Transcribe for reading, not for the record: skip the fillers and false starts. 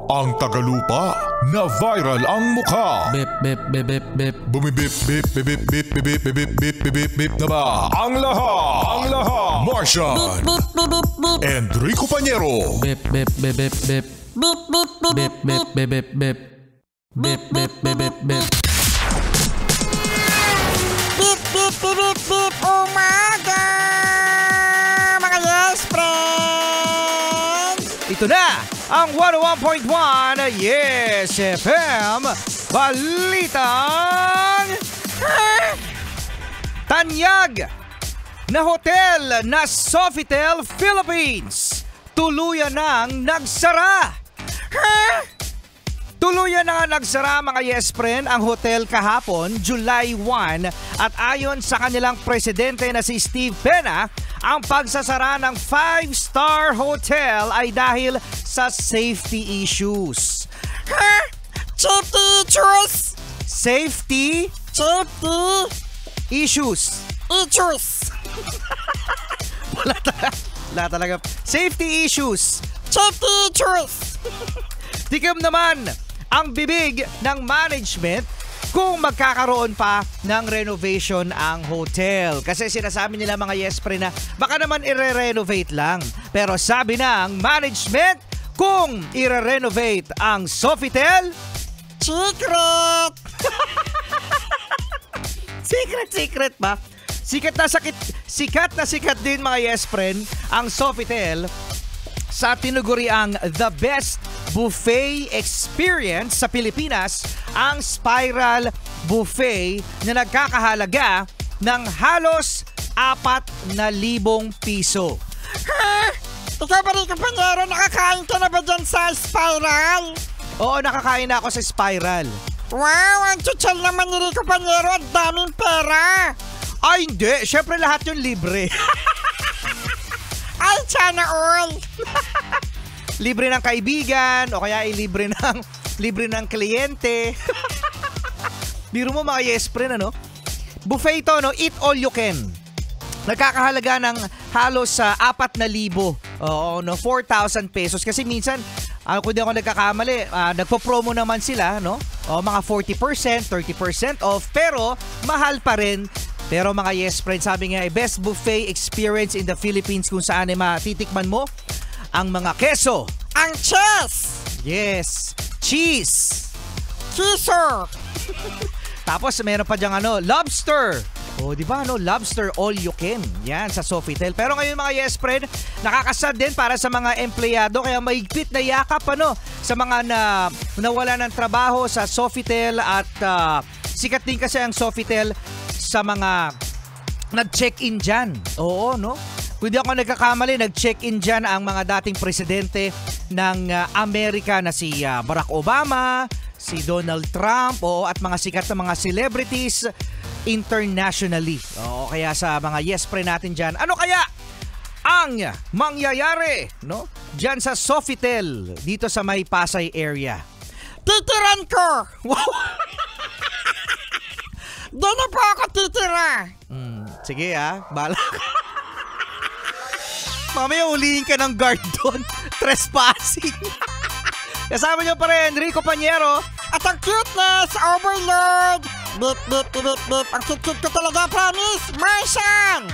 Ang tagalupa na viral ang mukha. Bip, bip, bip, bip, bip. Bumibip, bip, bip, bip, bip, bip, bip, bip, bip, bip, bip na ba? Ang lahat. Martian. Enrico Pañero. Bip, bip, bip, bip, bip. Bip, bip, bip, bip, bip, bip, bip. Bip, bip, bip, bip, bip. Bip, bip, bip, bip, bip, umaga! Mga yes, friends! Ito na ang 101.1 Yes FM Balitang Tanyag na hotel na Sofitel Philippines tuluyan nang nagsara. Tuluyan na nga nagsara mga yes friend ang hotel kahapon, July 1 at ayon sa kanilang presidente na si Steve Pena, ang pagsasara ng 5-star hotel ay dahil sa safety issues. Safety issues! Safety Safety issues. issues! Wala talaga. Safety issues. Safety issues! Tikim naman ang bibig ng management kung magkakaroon pa ng renovation ang hotel. Kasi sinasabi nila mga yes pre na baka naman i-renovate lang. Pero sabi ng management, kung i-renovate ang Sofitel, Secret! secret ba? Sikat na sikat din mga yes friend ang Sofitel sa tinuguriang the best buffet experience sa Pilipinas, ang Spiral Buffet na nagkakahalaga ng halos 4,000 piso. Ikaw ba rin, Pañero? Nakakain ka na ba dyan sa Spiral? Oo, nakakain na ako sa Spiral. Wow, ang tsutsal naman ni Rico Pañero at daming pera. Ay hindi, syempre lahat yun libre. Ay, sana all. Libre ng kaibigan o kaya libre ng kliyente. Biro mo mga yes friend, ano? Buffet ito, no? Eat all you can. Nagkakahalaga ng halos sa 4,000. Oo, no? 4,000 pesos. Kasi minsan, kung di ako nagkakamali, nagpo-promo naman sila, no? O, mga 40%, 30% off. Pero, mahal pa rin. Pero mga yes friend, sabi nga, best buffet experience in the Philippines kung saan ay matitikman mo ang mga keso. Ang cheese! Yes, cheese. Kiso! Tapos meron pa diyang lobster. O, di ba lobster all you can. Yan sa Sofitel. Pero ngayon mga yes friend, nakakasad din para sa mga empleyado kaya mahigpit na yakap sa mga nawala ng trabaho sa Sofitel at sikat din kasi ang Sofitel sa mga nag-check-in dyan. Oo, no? Kung di ako nagkakamali, nag-check-in dyan ang mga dating presidente ng Amerika na si Barack Obama, si Donald Trump, at mga sikat na mga celebrities internationally. Oo, kaya sa mga yes pre natin dyan, ano kaya ang mangyayari, no? Dyan sa Sofitel, dito sa may Pasay area. Titiran ko! Wow! Doon na po ako titira! Sige bahala ka. Mamaya ulihin ka ng guard doon. Trespassing. Kasama nyo pa rin, Rico Pañero. At ang cuteness, overload! Bip, bip, bip, bip. Ang cute ko talaga, promise! Martian!